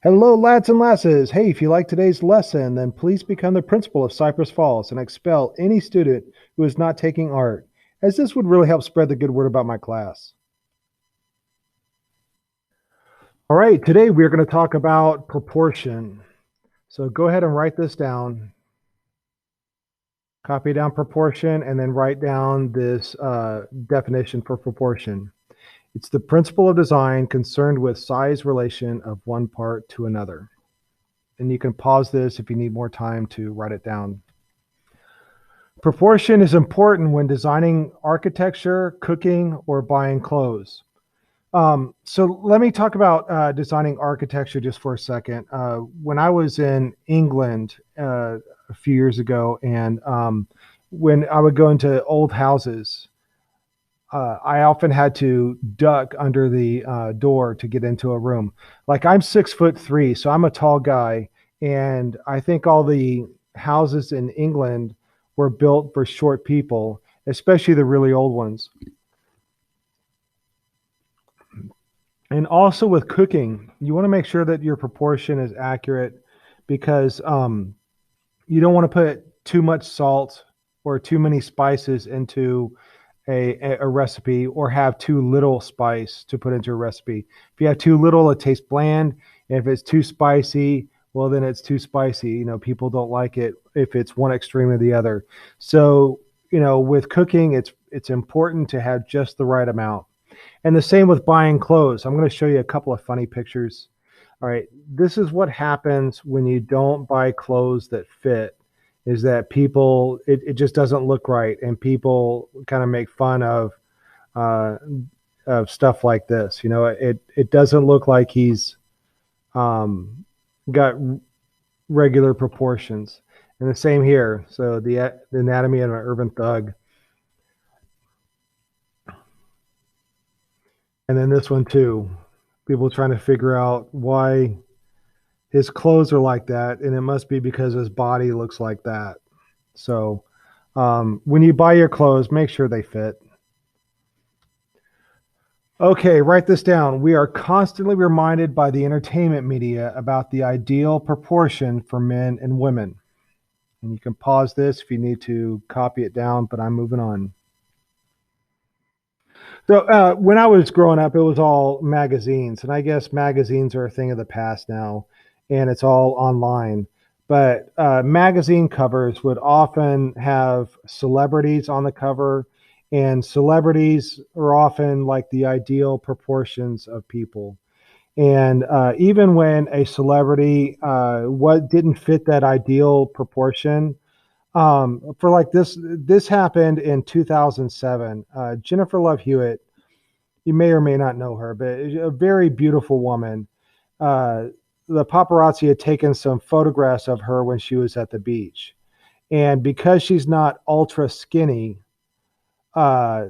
Hello, lads and lasses. Hey, if you like today's lesson, then please become the principal of Cypress Falls and expel any student who is not taking art, as this would really help spread the good word about my class. All right, today we're going to talk about proportion. So go ahead and write this down, copy down proportion, and then write down this definition for proportion. It's the principle of design concerned with size relation of one part to another. And you can pause this if you need more time to write it down. Proportion is important when designing architecture, cooking, or buying clothes. So let me talk about designing architecture just for a second. When I was in England a few years ago, and when I would go into old houses, I often had to duck under the door to get into a room. Like I'm 6'3", so I'm a tall guy, and I think all the houses in England were built for short people, especially the really old ones. And also with cooking, you want to make sure that your proportion is accurate because you don't want to put too much salt or too many spices into a recipe or have too little spice to put into a recipe. If you have too little, it tastes bland. And if it's too spicy, well, then it's too spicy. People don't like it if it's one extreme or the other. So, with cooking, it's important to have just the right amount. And the same with buying clothes. I'm going to show you a couple of funny pictures. All right, this is what happens when you don't buy clothes that fit is that it just doesn't look right, and people kind of make fun uh, of stuff like this. It doesn't look like he's got regular proportions. And the same here. So the anatomy of an urban thug. And then this one too. People trying to figure out why his clothes are like that, and it must be because his body looks like that. So when you buy your clothes, make sure they fit. Okay, write this down. We are constantly reminded by the entertainment media about the ideal proportion for men and women. And you can pause this if you need to copy it down, but I'm moving on. So when I was growing up, it was all magazines, and I guess magazines are a thing of the past now, and it's all online. But magazine covers would often have celebrities on the cover, and celebrities are often like the ideal proportions of people. And even when a celebrity what didn't fit that ideal proportion, for like this happened in 2007. Jennifer Love Hewitt, you may or may not know her, but a very beautiful woman. Uh, the paparazzi had taken some photographs of her when she was at the beach. And because she's not ultra skinny, uh,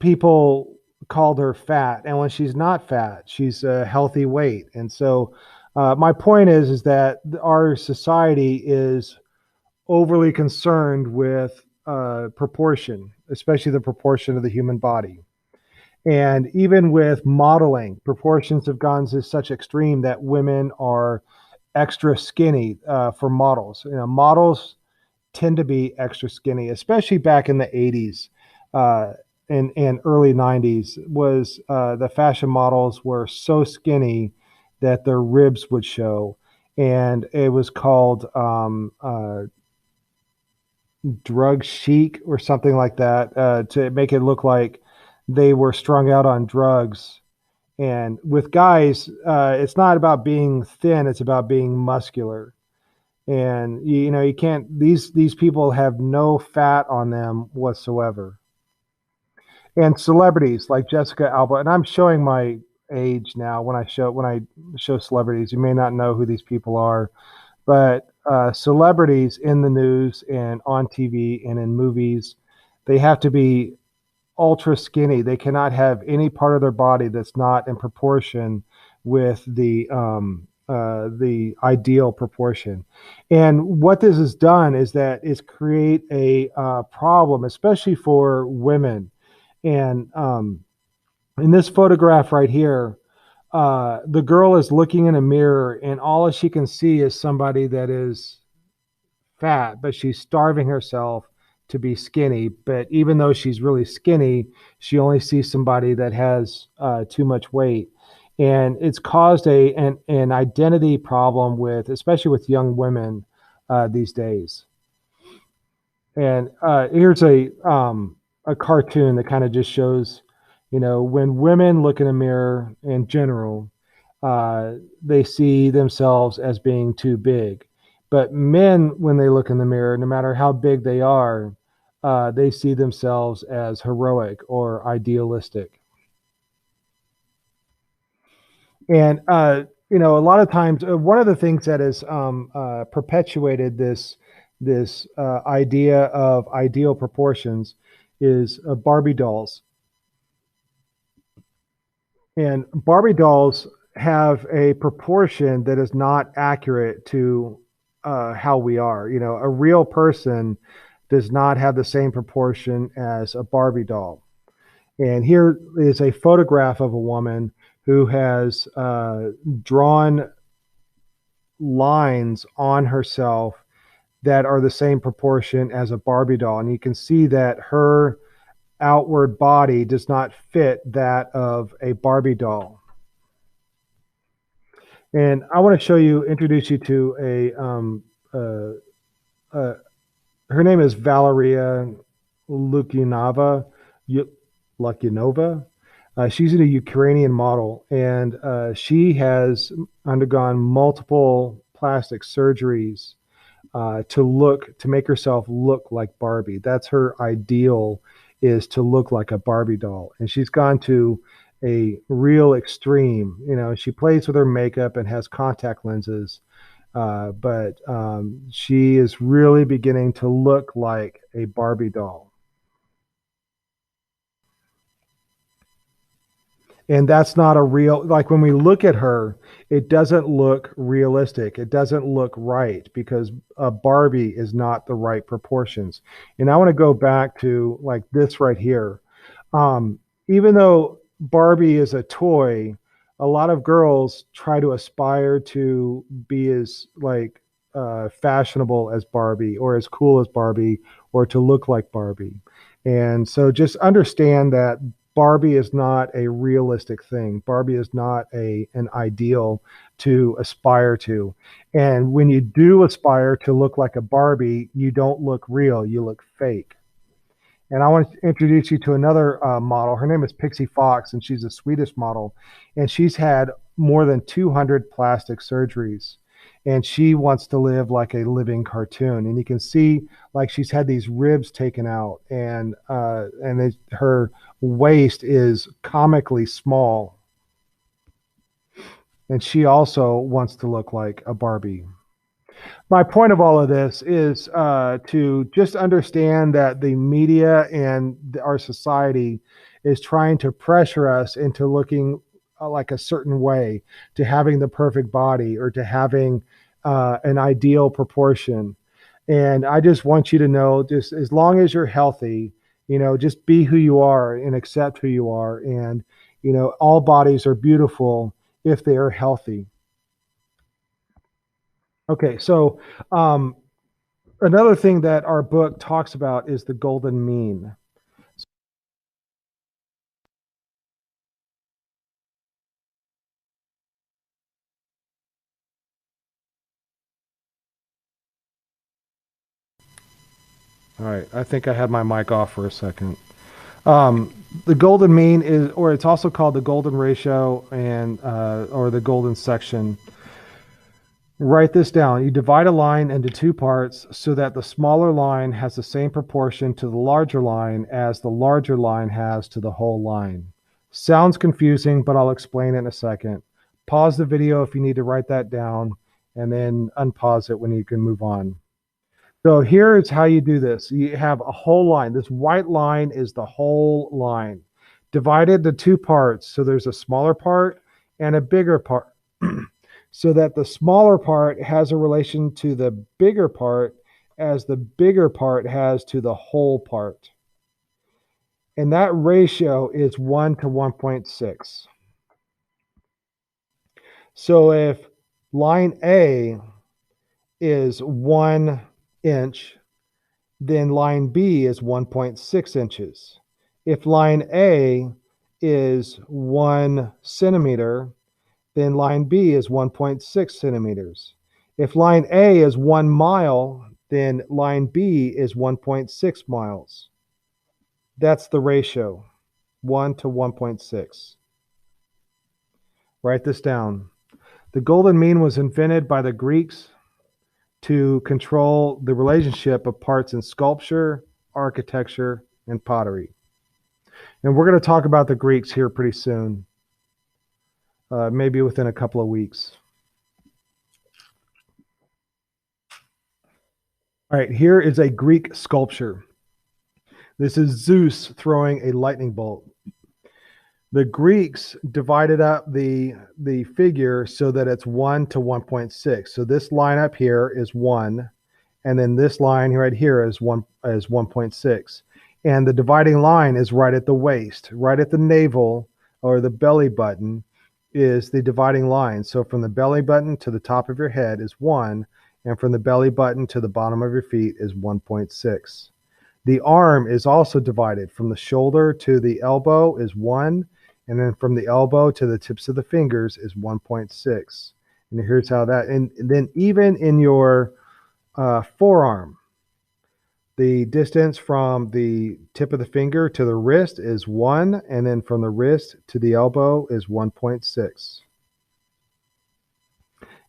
people called her fat. And when she's not fat, she's a healthy weight. And so my point is that our society is overly concerned with proportion, especially the proportion of the human body. And even with modeling, proportions have gone to such extreme that women are extra skinny for models. Models tend to be extra skinny, especially back in the 80s and early 90s. Was the fashion models were so skinny that their ribs would show, and it was called drug chic or something like that to make it look like they were strung out on drugs. And with guys, it's not about being thin; it's about being muscular. And you can't. These people have no fat on them whatsoever. And celebrities like Jessica Alba, and I'm showing my age now when I show celebrities. You may not know who these people are, but celebrities in the news and on TV and in movies, they have to be ultra skinny. They cannot have any part of their body that's not in proportion with the ideal proportion. And what this has done is create a problem, especially for women. And in this photograph right here, the girl is looking in a mirror, and all she can see is somebody that is fat, but she's starving herself to be skinny. But even though she's really skinny, she only sees somebody that has too much weight. And it's caused an identity problem with, especially with young women these days. And here's a cartoon that kind of just shows, when women look in a mirror in general, they see themselves as being too big. But men, when they look in the mirror, no matter how big they are, they see themselves as heroic or idealistic. And a lot of times, one of the things that has perpetuated this idea of ideal proportions is Barbie dolls. And Barbie dolls have a proportion that is not accurate to how we are. A real person does not have the same proportion as a Barbie doll. And here is a photograph of a woman who has drawn lines on herself that are the same proportion as a Barbie doll. And you can see that her outward body does not fit that of a Barbie doll. And I want to introduce you to uh, uh, her name is Valeria Lukianova. Lukianova. She's a Ukrainian model, and she has undergone multiple plastic surgeries to make herself look like Barbie. That's her ideal, is to look like a Barbie doll. And she's gone to a real extreme. She plays with her makeup and has contact lenses, but she is really beginning to look like a Barbie doll. And that's not a real, like when we look at her, it doesn't look realistic. It doesn't look right because a Barbie is not the right proportions. And I want to go back to like this right here. Even though Barbie is a toy, a lot of girls try to aspire to be as like fashionable as Barbie or as cool as Barbie or to look like Barbie. And so just understand that Barbie is not a realistic thing. Barbie is not an ideal to aspire to. And when you do aspire to look like a Barbie, you don't look real, you look fake. And I want to introduce you to another model. Her name is Pixie Fox, and she's a Swedish model. And she's had more than 200 plastic surgeries. And she wants to live like a living cartoon. And you can see, like, she's had these ribs taken out, and her waist is comically small. And she also wants to look like a Barbie. My point of all of this is to just understand that the media and our society is trying to pressure us into looking like a certain way, to having the perfect body or to having an ideal proportion. And I just want you to know, just as long as you're healthy, just be who you are and accept who you are. And, all bodies are beautiful if they are healthy. Okay, so um, another thing that our book talks about is the golden mean. All right, I think I had my mic off for a second. The golden mean is, or it's also called the golden ratio, and or the golden section. Write this down. You divide a line into two parts so that the smaller line has the same proportion to the larger line as the larger line has to the whole line. Sounds confusing, but I'll explain it in a second. Pause the video if you need to write that down, and then unpause it when you can move on. So here is how you do this. You have a whole line. This white line is the whole line, divided into two parts. So there's a smaller part and a bigger part. So that the smaller part has a relation to the bigger part as the bigger part has to the whole part. And that ratio is 1 to 1.6. So if line A is 1 inch, then line B is 1.6 inches. If line A is 1 centimeter, then line B is 1.6 centimeters. If line A is 1 mile, then line B is 1.6 miles. That's the ratio, 1 to 1.6. Write this down. The golden mean was invented by the Greeks to control the relationship of parts in sculpture, architecture, and pottery. And we're going to talk about the Greeks here pretty soon, maybe within a couple of weeks. All right, here is a Greek sculpture. This is Zeus throwing a lightning bolt. The Greeks divided up the figure so that it's 1 to 1.6. So this line up here is 1, and then this line right here is 1.6. And the dividing line is right at the waist, right at the navel or the belly button is the dividing line. So from the belly button to the top of your head is 1, and from the belly button to the bottom of your feet is 1.6. The arm is also divided. From the shoulder to the elbow is 1, and then from the elbow to the tips of the fingers is 1.6. And here's how that, and then even in your forearm, the distance from the tip of the finger to the wrist is 1, and then from the wrist to the elbow is 1.6.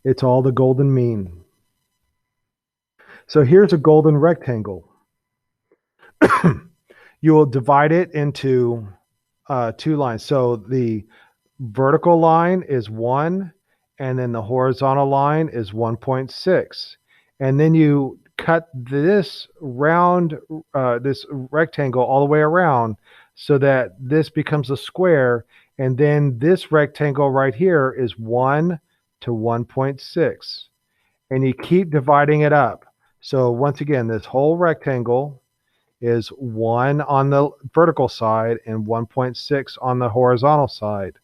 It's all the golden mean. So here's a golden rectangle. You will divide it into 2 lines. So the vertical line is 1, and then the horizontal line is 1.6. And then you cut this round, this rectangle all the way around so that this becomes a square. And then this rectangle right here is 1 to 1.6. And you keep dividing it up. So once again, this whole rectangle is 1 on the vertical side and 1.6 on the horizontal side.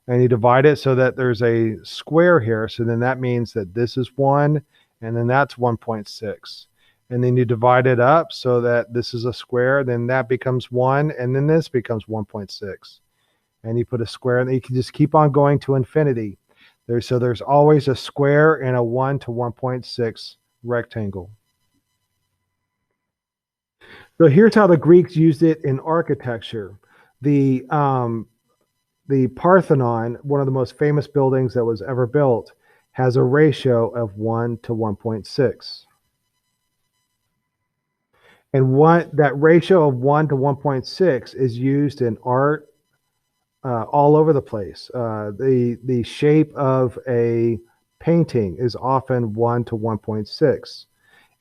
And you divide it so that there's a square here. So then that means that this is 1, and then that's 1.6. And then you divide it up so that this is a square, then that becomes 1, and then this becomes 1.6. And you put a square, and you can just keep on going to infinity. So there's always a square and a 1 to 1.6 rectangle. So here's how the Greeks used it in architecture. The Parthenon, one of the most famous buildings that was ever built, has a ratio of 1 to 1.6. And that ratio of 1 to 1.6 is used in art all over the place. The shape of a painting is often 1 to 1.6.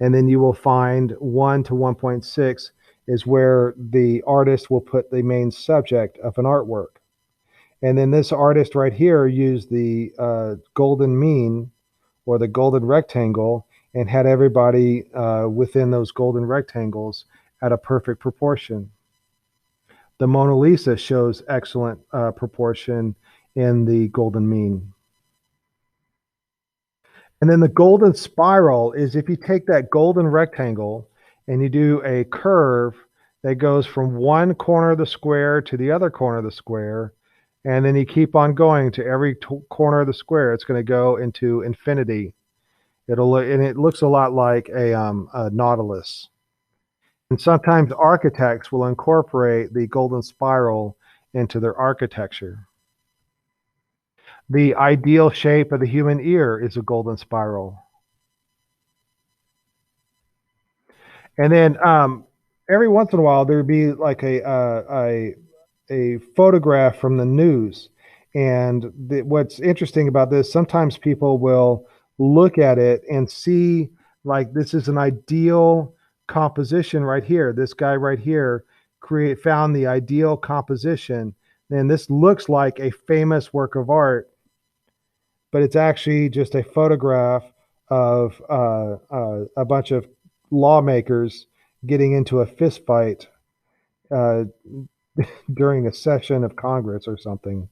And then you will find 1 to 1.6 is where the artist will put the main subject of an artwork. And then this artist right here used the golden mean or the golden rectangle and had everybody within those golden rectangles at a perfect proportion. The Mona Lisa shows excellent proportion in the golden mean. And then the golden spiral is if you take that golden rectangle and you do a curve that goes from one corner of the square to the other corner of the square, and then you keep on going to every corner of the square, it's going to go into infinity. And it looks a lot like a nautilus. And sometimes architects will incorporate the golden spiral into their architecture. The ideal shape of the human ear is a golden spiral. And then every once in a while, there would be like a photograph from the news. And what's interesting about this, sometimes people will look at it and see like this is an ideal composition right here. This guy right here found the ideal composition. And this looks like a famous work of art, but it's actually just a photograph of a bunch of lawmakers getting into a fist fight during a session of Congress or something.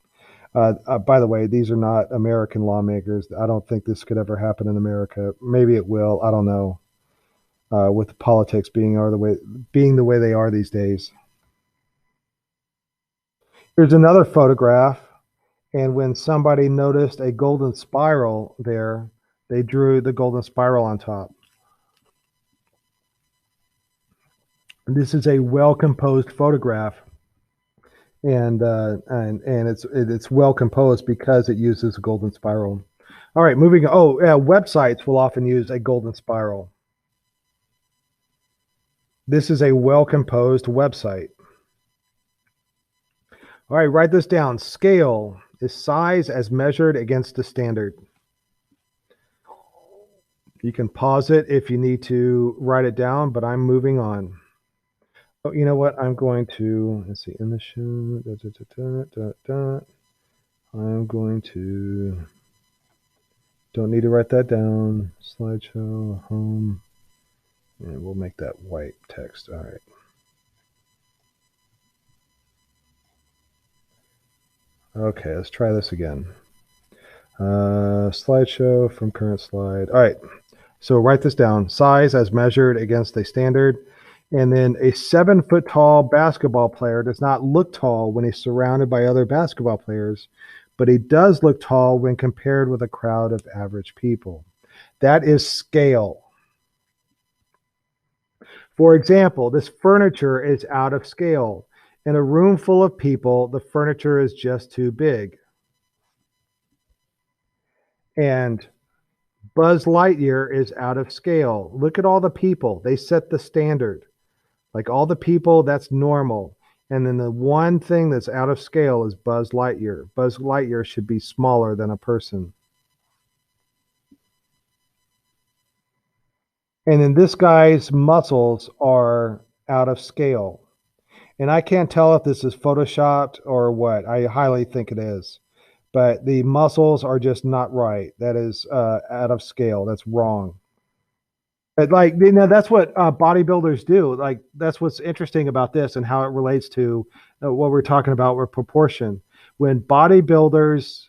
By the way, these are not American lawmakers. I don't think this could ever happen in America. Maybe it will. I don't know. With the politics being the way they are these days. Here's another photograph, and when somebody noticed a golden spiral there, they drew the golden spiral on top. This is a well composed photograph, and it's well composed because it uses a golden spiral. All right, moving. Oh, yeah, websites will often use a golden spiral. This is a well composed website. All right, write this down. Scale is size as measured against a standard. You can pause it if you need to write it down, but I'm moving on. Oh, you know what? I'm going to, let's see, in the show, I'm going to, don't need to write that down. Slideshow, home, and we'll make that white text. All right. Okay, let's try this again. Slideshow from current slide. All right. So write this down. Size as measured against a standard. And then a 7-foot tall basketball player does not look tall when he's surrounded by other basketball players, but he does look tall when compared with a crowd of average people. That is scale. For example, this furniture is out of scale. In a room full of people, the furniture is just too big. And Buzz Lightyear is out of scale. Look at all the people. They set the standard. Like all the people, that's normal. And then the one thing that's out of scale is Buzz Lightyear. Buzz Lightyear should be smaller than a person. And then this guy's muscles are out of scale. And I can't tell if this is photoshopped or what. I highly think it is. But the muscles are just not right. That is out of scale. That's wrong. But like, that's what bodybuilders do. Like, that's what's interesting about this and how it relates to what we're talking about with proportion. When bodybuilders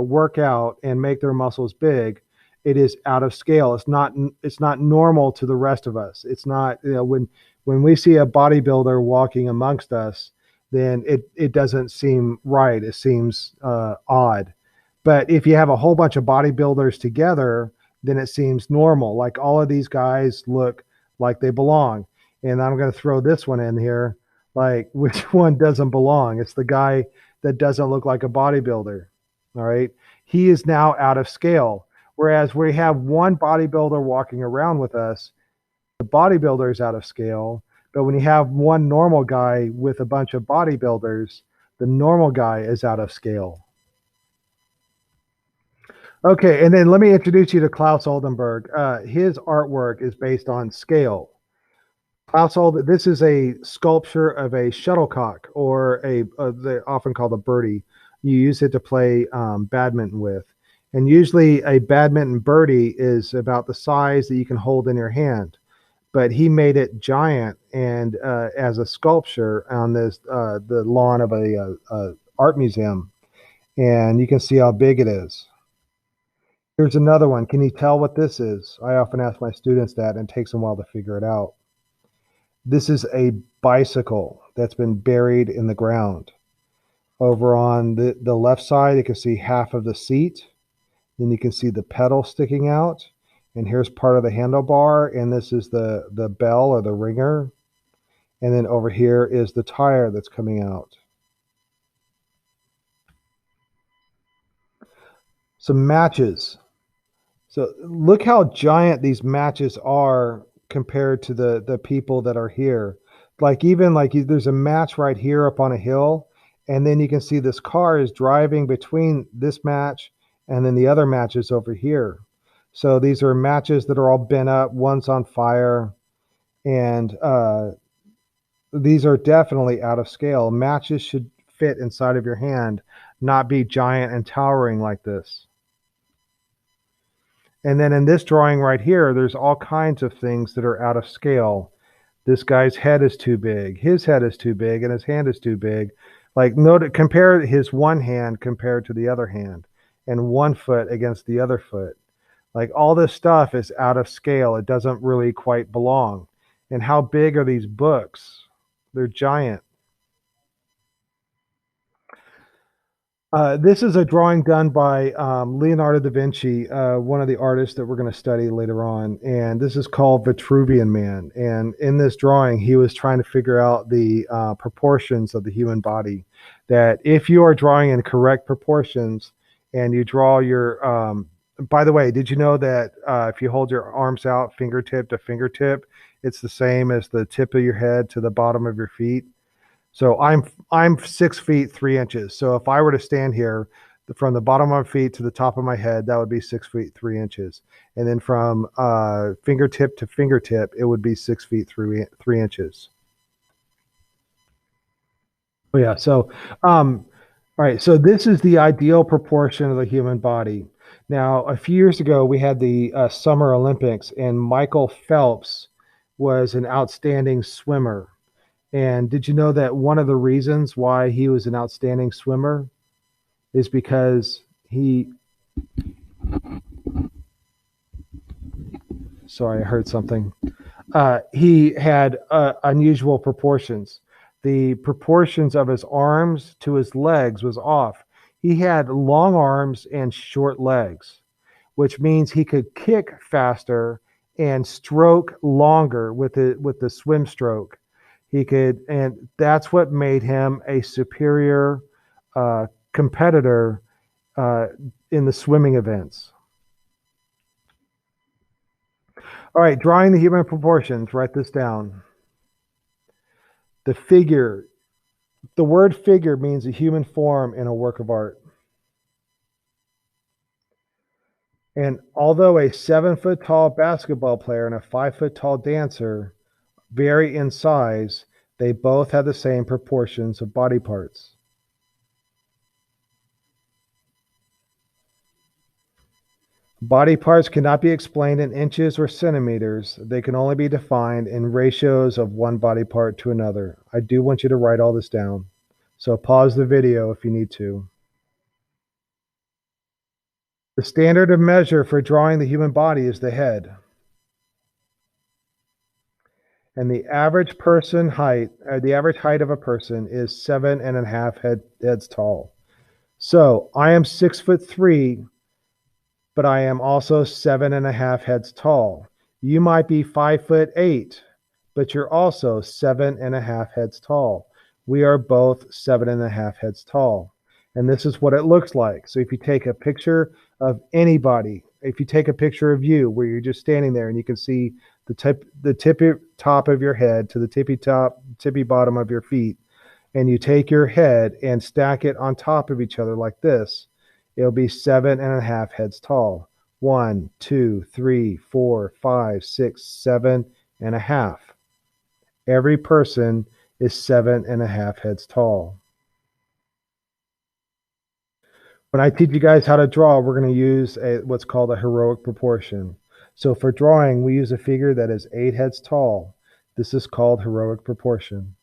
work out and make their muscles big, it is out of scale. It's not normal to the rest of us. It's not, when we see a bodybuilder walking amongst us, then it doesn't seem right. It seems odd. But if you have a whole bunch of bodybuilders together, then it seems normal. Like all of these guys look like they belong. And I'm going to throw this one in here. Like, which one doesn't belong? It's the guy that doesn't look like a bodybuilder. All right. He is now out of scale. Whereas we have one bodybuilder walking around with us, the bodybuilder is out of scale. But when you have one normal guy with a bunch of bodybuilders, the normal guy is out of scale. Okay, and then let me introduce you to Klaus Oldenburg. His artwork is based on scale. This is a sculpture of a shuttlecock, or they're often called a birdie. You use it to play badminton with. And usually a badminton birdie is about the size that you can hold in your hand. But he made it giant and as a sculpture on the lawn of a art museum. And you can see how big it is. Here's another one. Can you tell what this is? I often ask my students that, and it takes them a while to figure it out. This is a bicycle that's been buried in the ground. Over on the left side, you can see half of the seat. Then you can see the pedal sticking out. And here's part of the handlebar, and this is the bell or the ringer. And then over here is the tire that's coming out. Some matches. So look how giant these matches are compared to the people that are here. Like even like there's a match right here up on a hill, and then you can see this car is driving between this match and then the other matches over here. So these are matches that are all bent up. One's on fire, and these are definitely out of scale. Matches should fit inside of your hand, not be giant and towering like this. And then in this drawing right here, there's all kinds of things that are out of scale. This guy's head is too big. His head is too big, and his hand is too big. Like, note, compare his one hand compared to the other hand, and one foot against the other foot. Like, all this stuff is out of scale. It doesn't really quite belong. And how big are these books? They're giant. This is a drawing done by Leonardo da Vinci, one of the artists that we're going to study later on. And this is called Vitruvian Man. And in this drawing, he was trying to figure out the proportions of the human body. That if you are drawing in correct proportions and you draw your, by the way, did you know that if you hold your arms out fingertip to fingertip, it's the same as the tip of your head to the bottom of your feet? So I'm 6 feet 3 inches. So if I were to stand here from the bottom of my feet to the top of my head, that would be 6 feet 3 inches. And then from fingertip to fingertip, it would be 6 feet 3 inches. Oh yeah. So all right. So this is the ideal proportion of the human body. Now, a few years ago, we had the Summer Olympics, and Michael Phelps was an outstanding swimmer. And did you know that one of the reasons why he was an outstanding swimmer is because sorry, I heard something. He had unusual proportions. The proportions of his arms to his legs was off. He had long arms and short legs, which means he could kick faster and stroke longer with the swim stroke. He could, and that's what made him a superior competitor in the swimming events. All right, drawing the human proportions. Write this down. The figure. The word figure means a human form in a work of art. And although a 7 foot tall basketball player and a 5 foot tall dancer vary in size, they both have the same proportions of body parts. Body parts cannot be explained in inches or centimeters. They can only be defined in ratios of one body part to another. I do want you to write all this down. So pause the video if you need to. The standard of measure for drawing the human body is the head. And the average person height, the average height of a person is 7.5 heads tall. So I am 6'3", but I am also 7.5 heads tall. You might be 5'8", but you're also 7.5 heads tall. We are both 7.5 heads tall. And this is what it looks like. So if you take a picture of anybody, if you take a picture of you where you're just standing there and you can see the tippy top of your head to the tippy bottom of your feet, and you take your head and stack it on top of each other like this, it'll be 7.5 heads tall. 1, 2, 3, 4, 5, 6, 7.5. Every person is 7.5 heads tall. When I teach you guys how to draw, we're going to use what's called a heroic proportion. So for drawing, we use a figure that is 8 heads tall. This is called heroic proportion.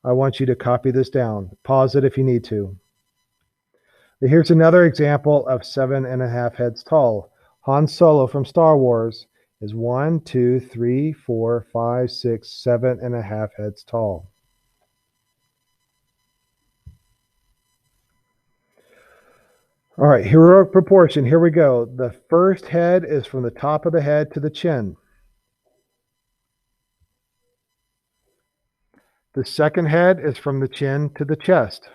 I want you to copy this down. Pause it if you need to. Here's another example of 7.5 heads tall. Han Solo from Star Wars is 1, 2, 3, 4, 5, 6, 7.5 heads tall. All right, heroic proportion. Here we go. The first head is from the top of the head to the chin. The second head is from the chin to the chest.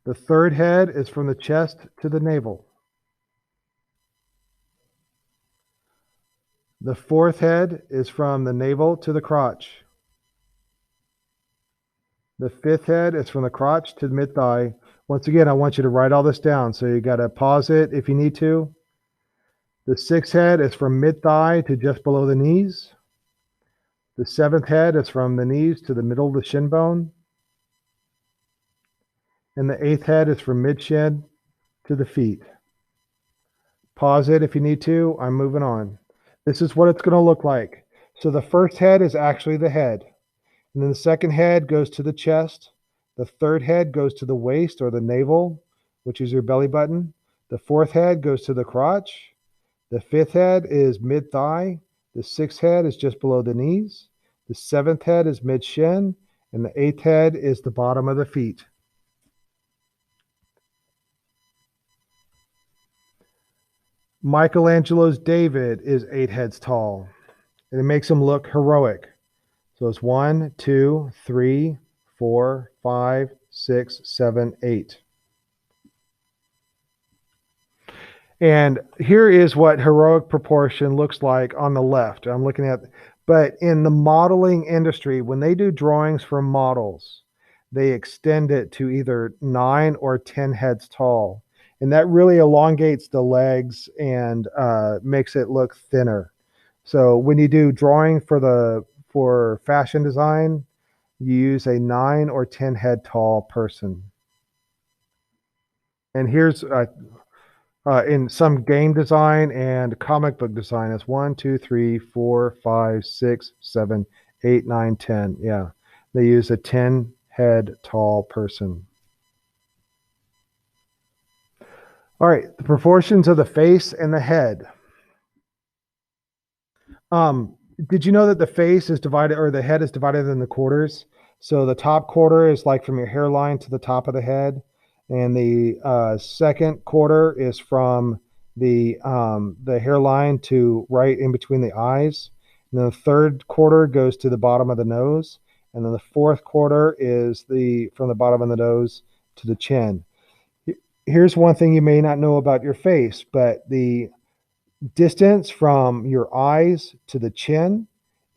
The third head is from the chest to the navel. The fourth head is from the navel to the crotch. The fifth head is from the crotch to the mid-thigh. Once again, I want you to write all this down, so you got to pause it if you need to. The sixth head is from mid-thigh to just below the knees. The seventh head is from the knees to the middle of the shin bone. And the eighth head is from mid-shin to the feet. Pause it if you need to. I'm moving on. This is what it's going to look like. So the first head is actually the head. And then the second head goes to the chest. The third head goes to the waist or the navel, which is your belly button. The fourth head goes to the crotch. The fifth head is mid thigh. The sixth head is just below the knees. The seventh head is mid shin. And the eighth head is the bottom of the feet. Michelangelo's David is 8 heads tall, and it makes him look heroic. So it's 1, 2, 3, 4, 5, 6, 7, 8. And here is what heroic proportion looks like on the left. I'm looking at, but in the modeling industry, when they do drawings for models, they extend it to either 9 or 10 heads tall. And that really elongates the legs and makes it look thinner. So when you do drawing for fashion design, you use a 9 or 10 head tall person. And here's in some game design and comic book design, it's 1, 2, 3, 4, 5, 6, 7, 8, 9, 10. Yeah, they use a 10 head tall person. All right, the proportions of the face and the head. Did you know that the face is divided, or the head is divided into quarters? So the top quarter is like from your hairline to the top of the head, and the second quarter is from the hairline to right in between the eyes. And then the third quarter goes to the bottom of the nose, and then the fourth quarter is from the bottom of the nose to the chin. Here's one thing you may not know about your face, but the distance from your eyes to the chin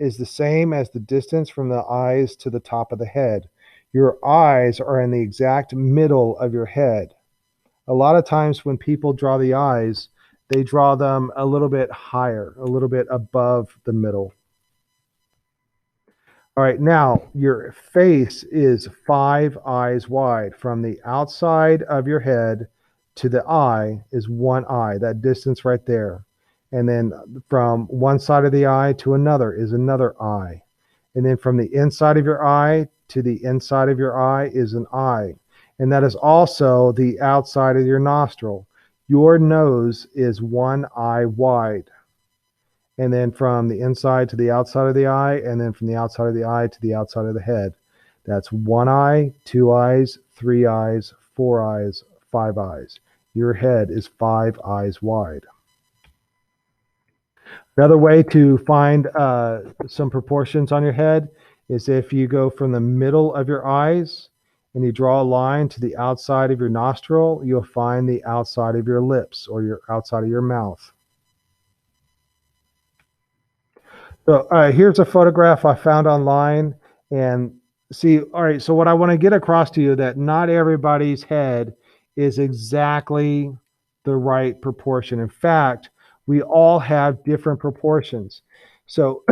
is the same as the distance from the eyes to the top of the head. Your eyes are in the exact middle of your head. A lot of times when people draw the eyes, they draw them a little bit higher, a little bit above the middle. All right, now your face is 5 eyes wide. From the outside of your head to the eye is 1 eye, that distance right there. And then from one side of the eye to another is another eye. And then from the inside of your eye to the inside of your eye is an eye. And that is also the outside of your nostril. Your nose is 1 eye wide. And then from the inside to the outside of the eye, and then from the outside of the eye to the outside of the head. That's 1 eye, 2 eyes, 3 eyes, 4 eyes, 5 eyes. Your head is 5 eyes wide. Another way to find some proportions on your head is if you go from the middle of your eyes and you draw a line to the outside of your nostril, you'll find the outside of your lips or your outside of your mouth. So here's a photograph I found online, and see, all right, so what I want to get across to you that not everybody's head is exactly the right proportion. In fact, we all have different proportions. So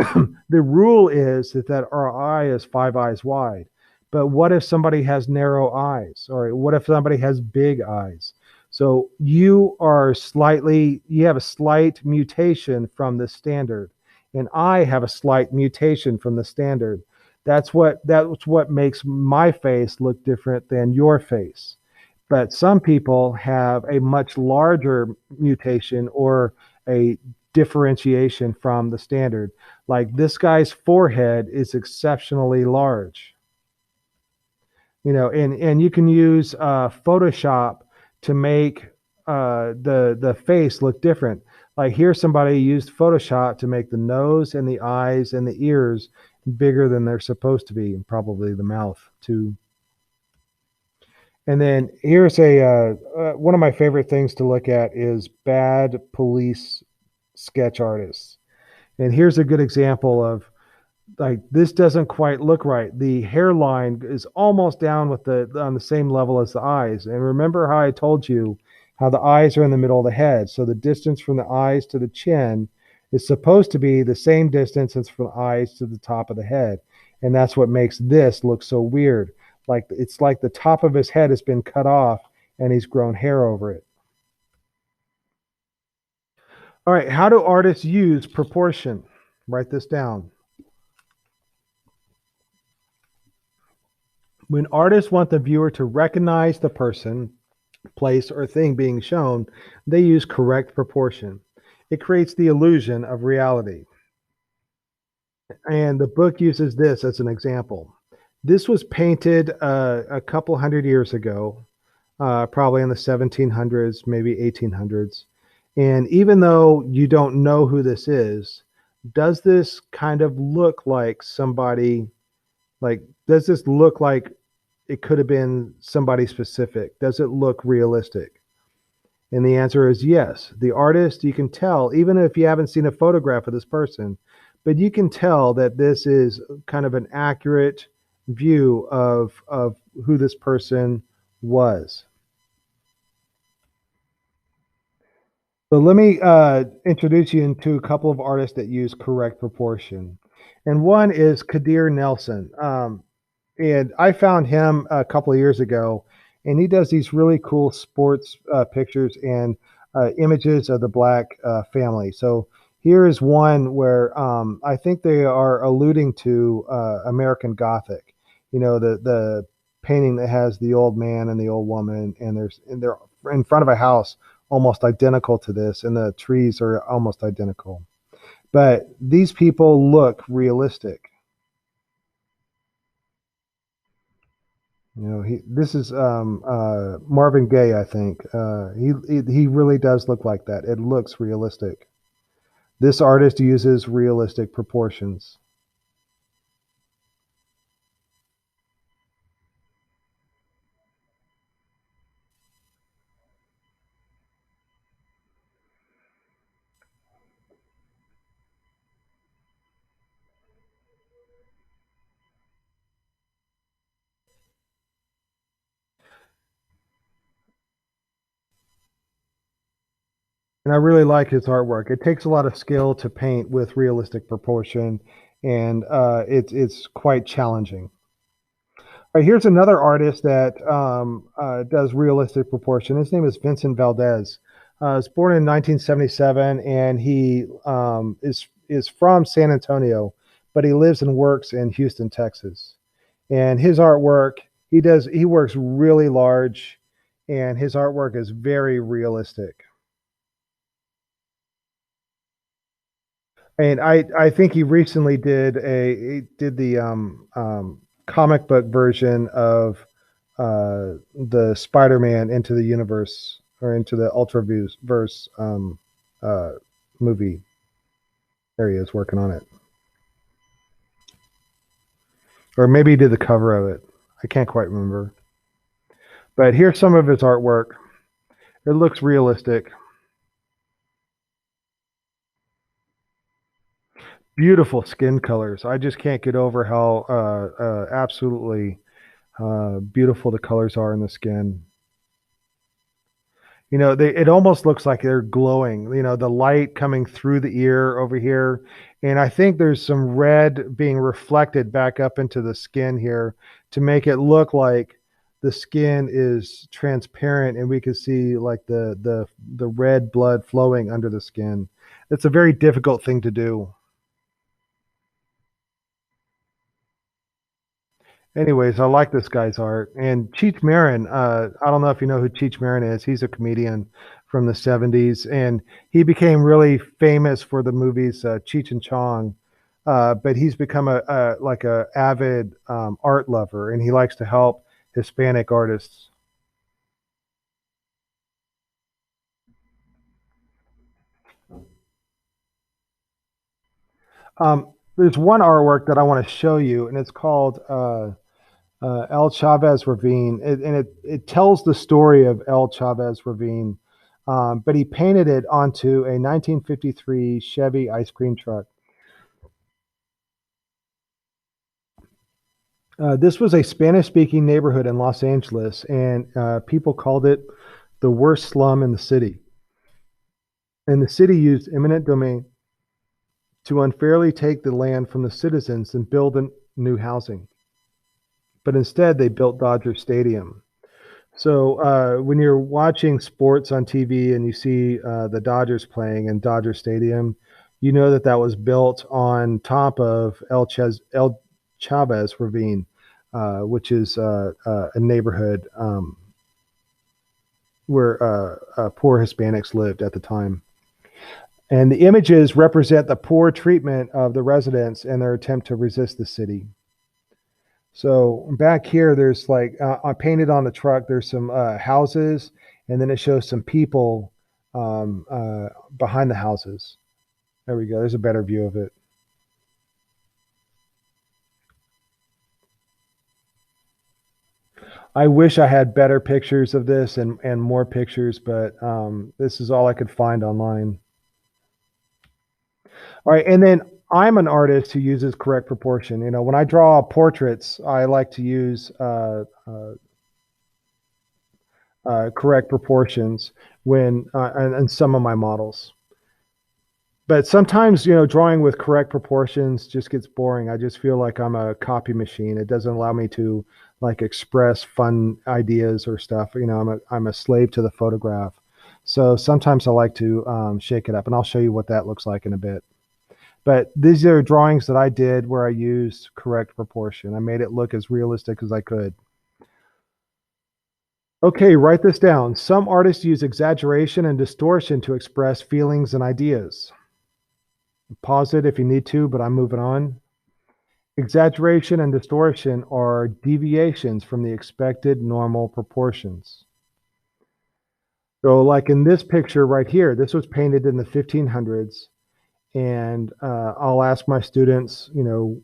the rule is that our eye is 5 eyes wide. But what if somebody has narrow eyes? Or what if somebody has big eyes? So you have a slight mutation from the standard, and I have a slight mutation from the standard. That's what makes my face look different than your face. But some people have a much larger mutation or a differentiation from the standard. Like this guy's forehead is exceptionally large. And you can use Photoshop to make the face look different. Like here, somebody used Photoshop to make the nose and the eyes and the ears bigger than they're supposed to be, and probably the mouth too. And then here's one of my favorite things to look at is bad police sketch artists. And here's a good example of, like, this doesn't quite look right. The hairline is almost down on the same level as the eyes. And remember how I told you how the eyes are in the middle of the head. So the distance from the eyes to the chin is supposed to be the same distance as from the eyes to the top of the head. And that's what makes this look so weird. Like it's like the top of his head has been cut off and he's grown hair over it. All right, how do artists use proportion? Write this down. When artists want the viewer to recognize the person, place, or thing being shown, they use correct proportion. It creates the illusion of reality. And the book uses this as an example. This was painted a couple hundred years ago, probably in the 1700s, maybe 1800s. And even though you don't know who this is, does this kind of look like somebody, like, does this look like it could have been somebody specific? Does it look realistic? And the answer is yes. The artist, you can tell, even if you haven't seen a photograph of this person, but you can tell that this is kind of an accurate view of who this person was. So let me introduce you into a couple of artists that use correct proportion. And one is Kadir Nelson. And I found him a couple of years ago, and he does these really cool sports pictures and images of the black family. So here is one where I think they are alluding to American Gothic. You know, the painting that has the old man and the old woman, and they're in front of a house almost identical to this, and the trees are almost identical. But these people look realistic. You know, this is Marvin Gaye, I think. He really does look like that. It looks realistic. This artist uses realistic proportions. And I really like his artwork. It takes a lot of skill to paint with realistic proportion, and it's quite challenging. All right, here's another artist that does realistic proportion. His name is Vincent Valdez. Was born in 1977, and he is from San Antonio, but he lives and works in Houston, Texas. And his artwork, he works really large, and his artwork is very realistic. And I think he recently he did the comic book version of the Spider-Man into the universe or into the Ultraverse uh, movie. There he is working on it, or maybe he did the cover of it. I can't quite remember. But here's some of his artwork. It looks realistic. Beautiful skin colors. I just can't get over how absolutely beautiful the colors are in the skin. You know, it almost looks like they're glowing, you know, the light coming through the ear over here. And I think there's some red being reflected back up into the skin here to make it look like the skin is transparent and we can see like the red blood flowing under the skin. It's a very difficult thing to do. Anyways, I like this guy's art. And Cheech Marin, I don't know if you know who Cheech Marin is. He's a comedian from the 70s, and he became really famous for the movies Cheech and Chong. But he's become a like a avid art lover, and he likes to help Hispanic artists. There's one artwork that I want to show you, and it's called El Chavez Ravine, and it tells the story of El Chavez Ravine. But he painted it onto a 1953 Chevy ice cream truck. This was a Spanish-speaking neighborhood in Los Angeles, and people called it the worst slum in the city. And the city used eminent domain to unfairly take the land from the citizens and build new housing. But instead, they built Dodger Stadium. So when you're watching sports on TV and you see the Dodgers playing in Dodger Stadium, you know that that was built on top of El Chavez Ravine. which is a neighborhood where poor Hispanics lived at the time. And the images represent the poor treatment of the residents and their attempt to resist the city. So back here, there's like I painted on the truck. There's some houses, and then it shows some people behind the houses. There we go. There's a better view of it. I wish I had better pictures of this and more pictures, but this is all I could find online. All right, and then I'm an artist who uses correct proportion. You know, when I draw portraits, I like to use correct proportions when and some of my models. But sometimes, you know, drawing with correct proportions just gets boring. I just feel like I'm a copy machine. It doesn't allow me to like express fun ideas or stuff. You know, I'm a slave to the photograph. So sometimes I like to shake it up, and I'll show you what that looks like in a bit. But these are drawings that I did where I used correct proportion. I made it look as realistic as I could. Okay, write this down. Some artists use exaggeration and distortion to express feelings and ideas. Pause it if you need to, but I'm moving on. Exaggeration and distortion are deviations from the expected normal proportions. So, like in this picture right here, this was painted in the 1500s, and I'll ask my students, you know,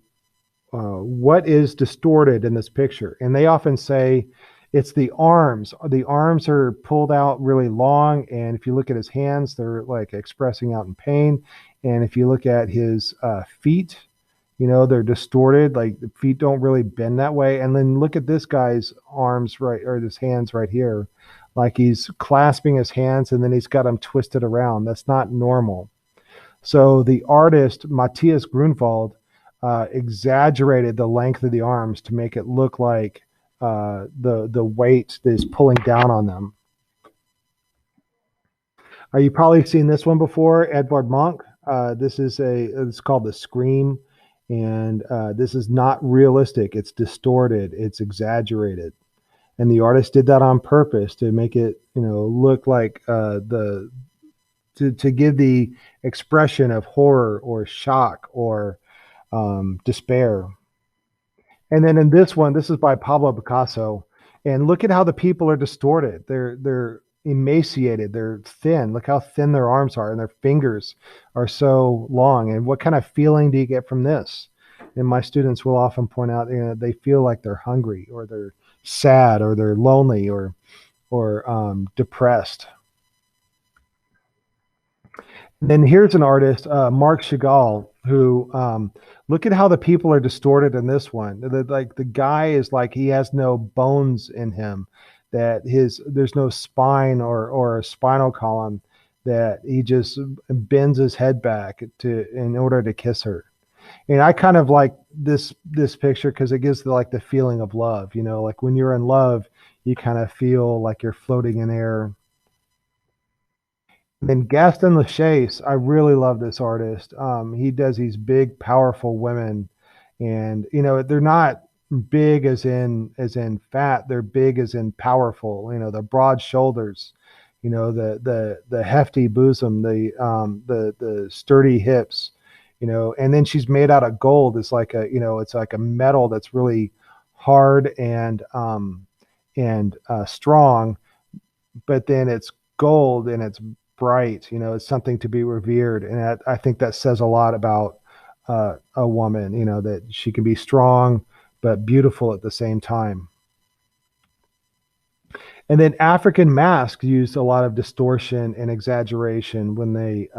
what is distorted in this picture? And they often say it's the arms. The arms are pulled out really long, and if you look at his hands, they're like expressing out in pain. And if you look at his feet, you know, they're distorted, like the feet don't really bend that way. And then look at this guy's arms, right, or his hands right here, like he's clasping his hands and then he's got them twisted around. That's not normal. So the artist Matthias Grunwald exaggerated the length of the arms to make it look like the weight is pulling down on them. You've probably seen this one before, Edvard Munch. It's called The Scream, and this is not realistic. It's distorted. It's exaggerated, and the artist did that on purpose to make it, you know, look like to give the expression of horror or shock or despair. And then in this one, this is by Pablo Picasso, and look at how the people are distorted. They're emaciated. They're thin. Look how thin their arms are, and their fingers are so long. And what kind of feeling do you get from this? And my students will often point out, you know, they feel like they're hungry, or they're sad, or they're lonely, or depressed. Then here's an artist, Marc Chagall, who look at how the people are distorted in this one. Like the guy is like he has no bones in him, that there's no spine or a spinal column, that he just bends his head back to in order to kiss her. And I kind of like this picture because it gives like the feeling of love. You know, like when you're in love, you kind of feel like you're floating in air. Then Gaston Lachase, I really love this artist. He does these big, powerful women, and you know they're not big as in fat. They're big as in powerful. You know, the broad shoulders, you know, the hefty bosom, the sturdy hips, you know, and then she's made out of gold. It's like a, you know, it's like a metal that's really hard and strong, but then it's gold and it's bright. You know, it's something to be revered, and I think that says a lot about a woman. You know, that she can be strong but beautiful at the same time. And then African masks used a lot of distortion and exaggeration when they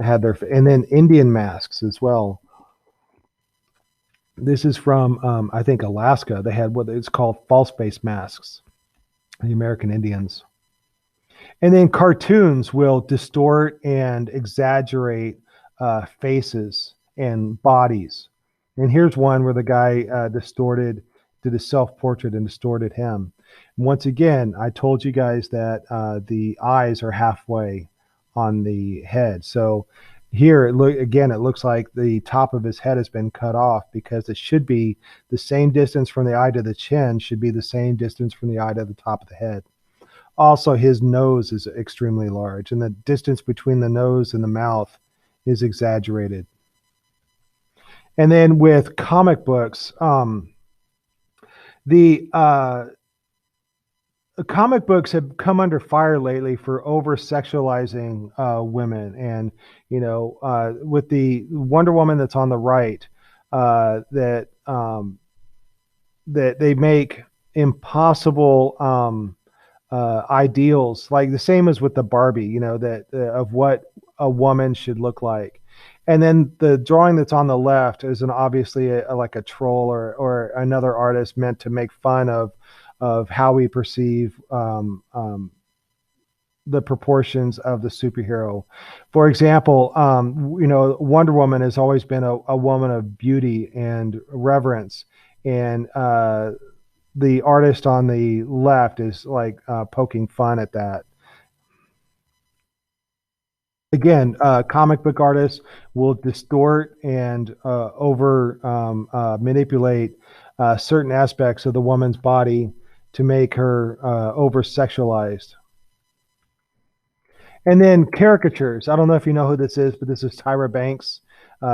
had their, and then Indian masks as well. This is from I think Alaska. They had what it's called false face masks. The American Indians. And then cartoons will distort and exaggerate faces and bodies. And here's one where the guy did a self portrait and distorted him. Once again, I told you guys that the eyes are halfway on the head. So Here, it looks like the top of his head has been cut off because it should be the same distance from the eye to the chin should be the same distance from the eye to the top of the head. Also, his nose is extremely large, and the distance between the nose and the mouth is exaggerated. And then with comic books, the comic books have come under fire lately for over sexualizing women, and with the Wonder Woman that's on the right, that they make impossible ideals, like the same as with the Barbie, that of what a woman should look like. And then the drawing that's on the left is an obviously like a troll or another artist meant to make fun of how we perceive the proportions of the superhero. For example, Wonder Woman has always been a woman of beauty and reverence, and the artist on the left is like poking fun at that. Again, comic book artists will distort and over manipulate certain aspects of the woman's body to make her over sexualized. And then caricatures. I don't know if you know who this is, but this is Tyra Banks.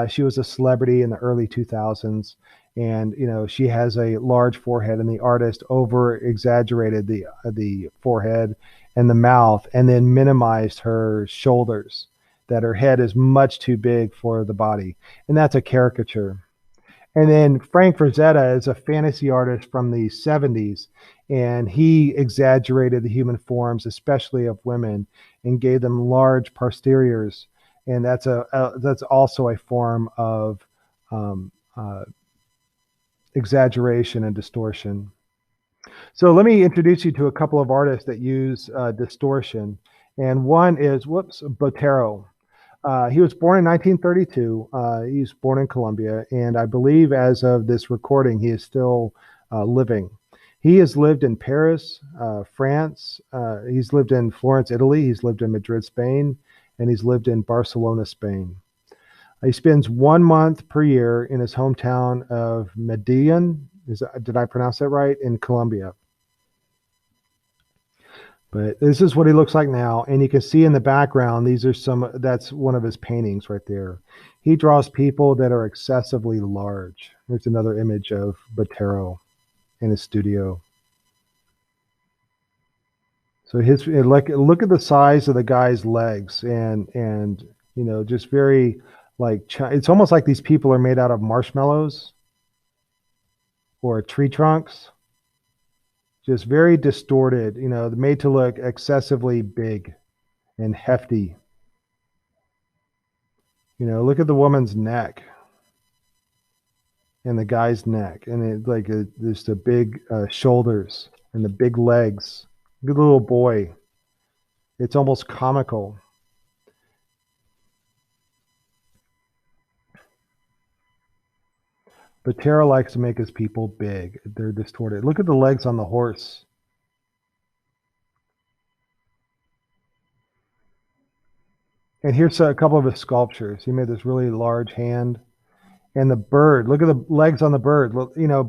She was a celebrity in the early 2000s, and she has a large forehead, and the artist over exaggerated the forehead and the mouth, and then minimized her shoulders. That her head is much too big for the body, and that's a caricature. And then Frank Frazetta is a fantasy artist from the 70s, and he exaggerated the human forms, especially of women, and gave them large posteriors. And that's also a form of um, uh, exaggeration and distortion. So let me introduce you to a couple of artists that use distortion. And one is, Botero. He was born in 1932. He was born in Colombia, and I believe as of this recording, he is still living. He has lived in Paris, France. He's lived in Florence, Italy. He's lived in Madrid, Spain, and he's lived in Barcelona, Spain. He spends 1 month per year in his hometown of Medellin. Did I pronounce that right? In Colombia. But this is what he looks like now. And you can see in the background, that's one of his paintings right there. He draws people that are excessively large. There's another image of Botero in his studio. So look at the size of the guy's legs and just very it's almost like these people are made out of marshmallows or tree trunks. Just very distorted, made to look excessively big and hefty. Look at the woman's neck and the guy's neck, and just the big shoulders and the big legs. Look at the little boy. It's almost comical. But Tara likes to make his people big. They're distorted. Look at the legs on the horse. And here's a couple of his sculptures. He made this really large hand. And the bird, look at the legs on the bird.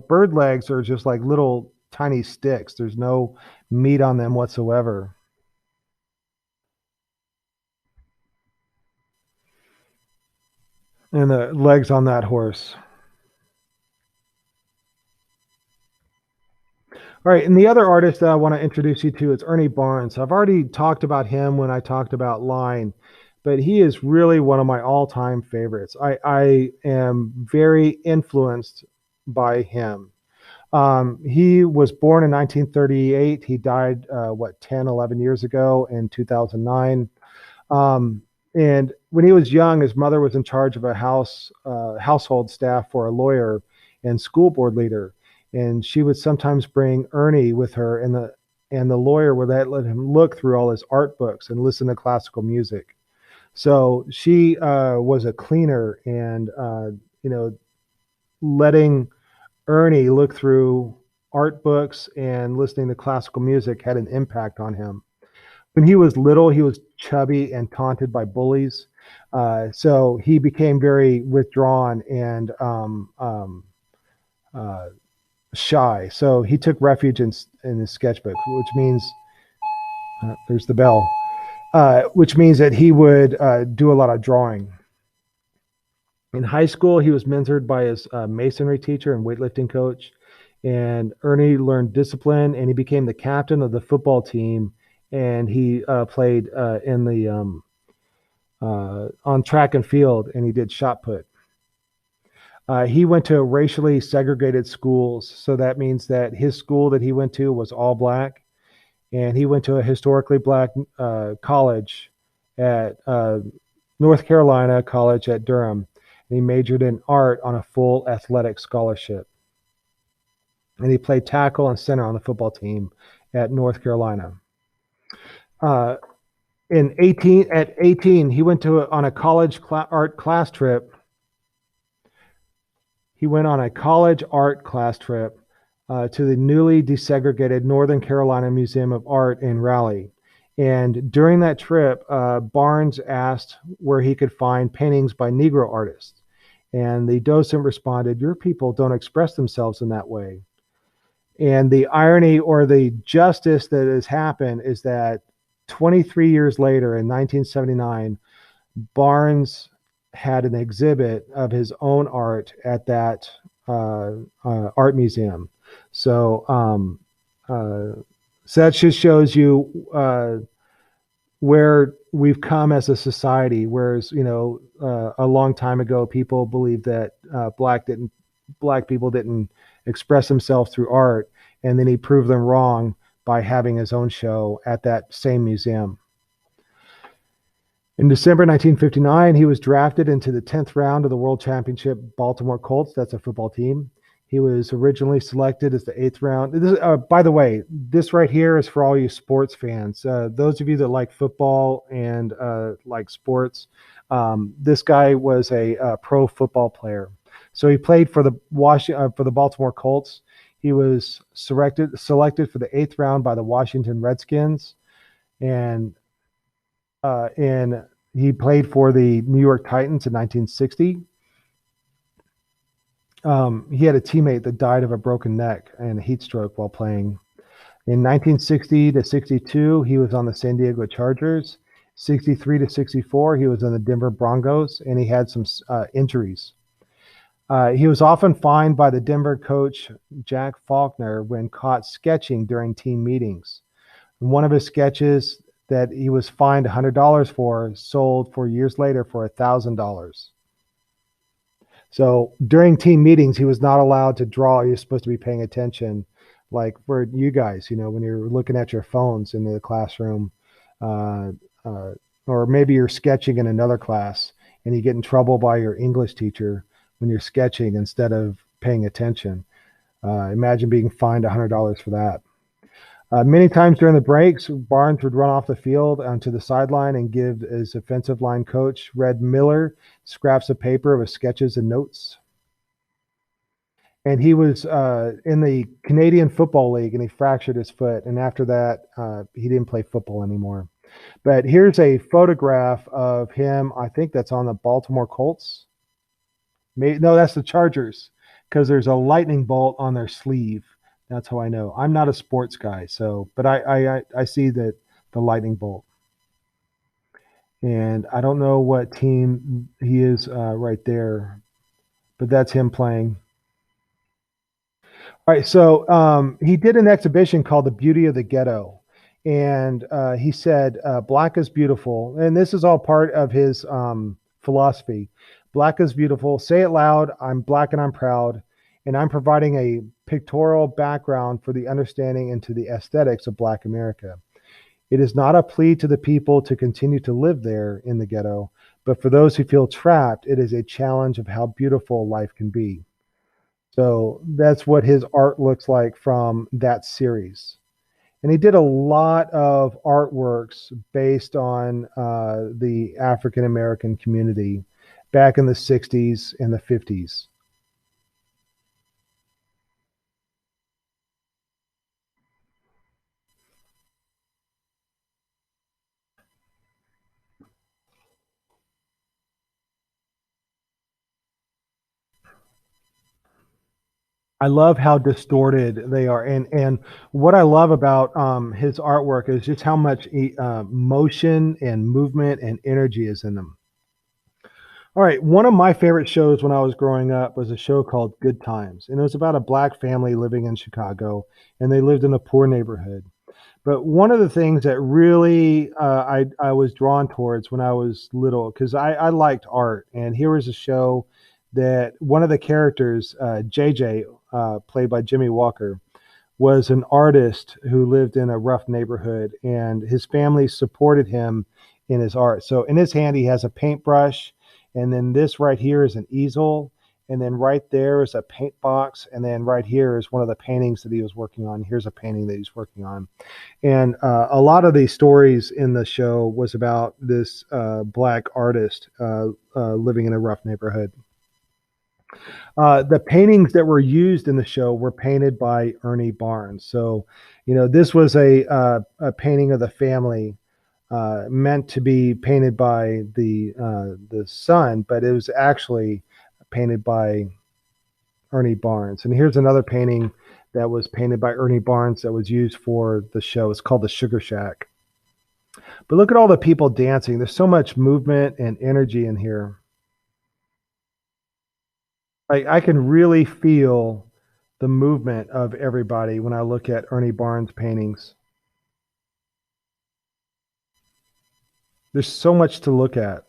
Bird legs are just like little tiny sticks. There's no meat on them whatsoever. And the legs on that horse. All right, and the other artist that I want to introduce you to is Ernie Barnes. I've already talked about him when I talked about Line, but he is really one of my all-time favorites. I am very influenced by him. He was born in 1938. He died, 10, 11 years ago in 2009. And when he was young, his mother was in charge of a household staff for a lawyer and school board leader. And she would sometimes bring Ernie with her, and the lawyer would let him look through all his art books and listen to classical music. So she was a cleaner, and letting Ernie look through art books and listening to classical music had an impact on him. When he was little, he was chubby and taunted by bullies. So he became very withdrawn and uh, shy. So he took refuge in his sketchbook, which means there's the bell, which means that he would do a lot of drawing. In high school, he was mentored by his masonry teacher and weightlifting coach. And Ernie learned discipline, and he became the captain of the football team. And he played in the on track and field, and he did shot put. He went to racially segregated schools, so that means that his school that he went to was all black, and he went to a historically black college at North Carolina College at Durham. And he majored in art on a full athletic scholarship. And he played tackle and center on the football team at North Carolina. Uh, at 18, he went on a college art class trip. He went on a college art class trip to the newly desegregated Northern Carolina Museum of Art in Raleigh. And during that trip, Barnes asked where he could find paintings by Negro artists. And the docent responded, "Your people don't express themselves in that way." And the irony or the justice that has happened is that 23 years later, in 1979, Barnes had an exhibit of his own art at that art museum. So, so that just shows you where we've come as a society. Whereas, a long time ago, people believed that black people didn't express themselves through art, and then he proved them wrong by having his own show at that same museum. In December 1959, he was drafted into the 10th round of the World Championship Baltimore Colts. That's a football team. He was originally selected as the eighth round. By the way, this right here is for all you sports fans. Those of you that like football and like sports, this guy was a pro football player. So he played for the Baltimore Colts. He was selected for the eighth round by the Washington Redskins, and and he played for the New York Titans in 1960. He had a teammate that died of a broken neck and a heat stroke while playing. In 1960 to 62, he was on the San Diego Chargers. 63 to 64, he was on the Denver Broncos, and he had some injuries. He was often fined by the Denver coach, Jack Faulkner, when caught sketching during team meetings. One of his sketches that he was fined $100 for sold for years later for $1,000. So during team meetings, he was not allowed to draw. He was supposed to be paying attention, like for you guys, when you're looking at your phones in the classroom, uh, uh, or maybe you're sketching in another class and you get in trouble by your English teacher when you're sketching instead of paying attention. Imagine being fined $100 for that. Many times during the breaks, Barnes would run off the field onto the sideline and give his offensive line coach, Red Miller, scraps of paper of his sketches and notes. And he was in the Canadian Football League, and he fractured his foot. And after that, he didn't play football anymore. But here's a photograph of him. I think that's on the Baltimore Colts. No, that's the Chargers, because there's a lightning bolt on their sleeve. That's how I know. I'm not a sports guy, but I see that the lightning bolt, and I don't know what team he is right there, but that's him playing. All right, so he did an exhibition called "The Beauty of the Ghetto," and he said, "Black is beautiful," and this is all part of his philosophy. Black is beautiful. Say it loud. I'm black and I'm proud, and I'm providing a pictorial background for the understanding into the aesthetics of Black America. It is not a plea to the people to continue to live there in the ghetto, but for those who feel trapped, it is a challenge of how beautiful life can be. So that's what his art looks like from that series. And he did a lot of artworks based on the African American community back in the 60s and the 50s. I love how distorted they are, and what I love about his artwork is just how much motion and movement and energy is in them. All right, one of my favorite shows when I was growing up was a show called Good Times, and it was about a black family living in Chicago, and they lived in a poor neighborhood. But one of the things that really I was drawn towards when I was little, because I liked art, and here was a show that one of the characters, JJ, played by Jimmy Walker, was an artist who lived in a rough neighborhood, and his family supported him in his art. So in his hand, he has a paintbrush, and then this right here is an easel, and then right there is a paint box, and then right here is one of the paintings that he was working on. Here's a painting that he's working on, and a lot of these stories in the show was about this black artist living in a rough neighborhood. The paintings that were used in the show were painted by Ernie Barnes. So, this was a painting of the family meant to be painted by the son, but it was actually painted by Ernie Barnes. And here's another painting that was painted by Ernie Barnes that was used for the show. It's called the Sugar Shack. But look at all the people dancing. There's so much movement and energy in here. I can really feel the movement of everybody when I look at Ernie Barnes paintings. There's so much to look at.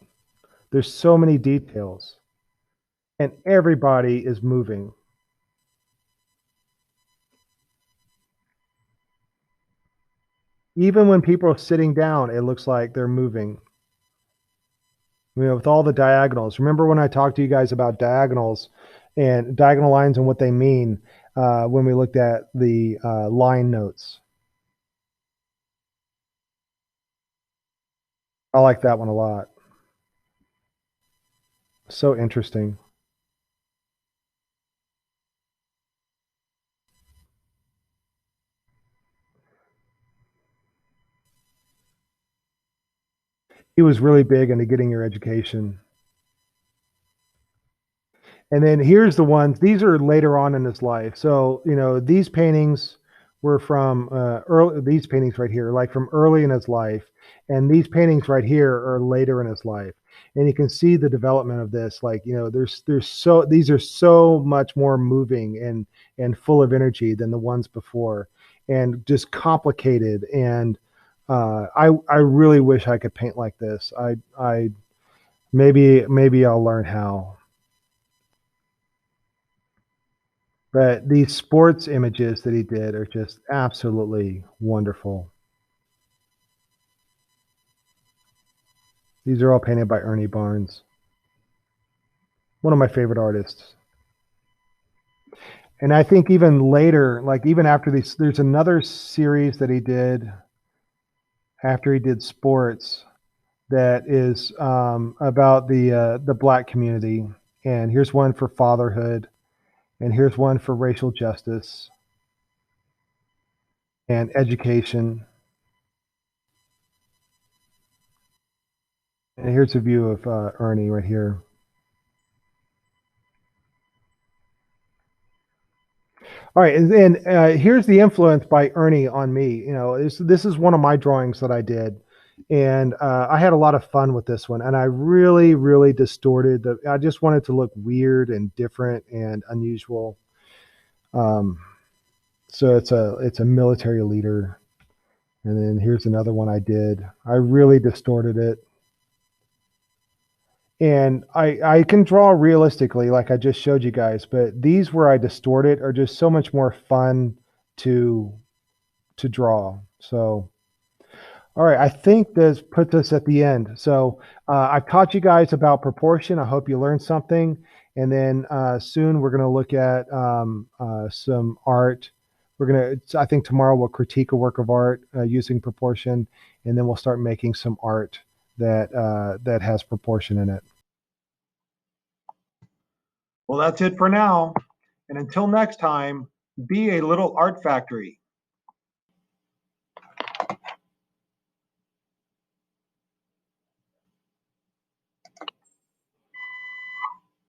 There's so many details, and everybody is moving. Even when people are sitting down, it looks like they're moving. With all the diagonals. Remember when I talked to you guys about diagonals and diagonal lines and what they mean when we looked at the line notes? I like that one a lot. So interesting. He was really big into getting your education. And then here's the ones, these are later on in his life. So, these paintings were from early, these paintings right here, like from early in his life. And these paintings right here are later in his life. And you can see the development of this. Like, these are so much more moving and full of energy than the ones before, and just complicated. And I really wish I could paint like this. I maybe I'll learn how. But these sports images that he did are just absolutely wonderful. These are all painted by Ernie Barnes, one of my favorite artists. And I think even later, like even after these, there's another series that he did after he did sports that is about the black community. And here's one for fatherhood, and here's one for racial justice and education. And here's a view of Ernie right here. All right, and here's the influence by Ernie on me. This is one of my drawings that I did, and I had a lot of fun with this one. And I really, really distorted the. I just wanted to look weird and different and unusual. Um, so it's a military leader, and then here's another one I did. I really distorted it, and I can draw realistically, like I just showed you guys. But these where I distort it are just so much more fun to to draw. So, all right, I think this puts us at the end. So, I've taught you guys about proportion. I hope you learned something. And then soon we're going to look at some art. I think tomorrow we'll critique a work of art using proportion, and then we'll start making some art that has proportion in it. Well, that's it for now. And until next time, be a little art factory.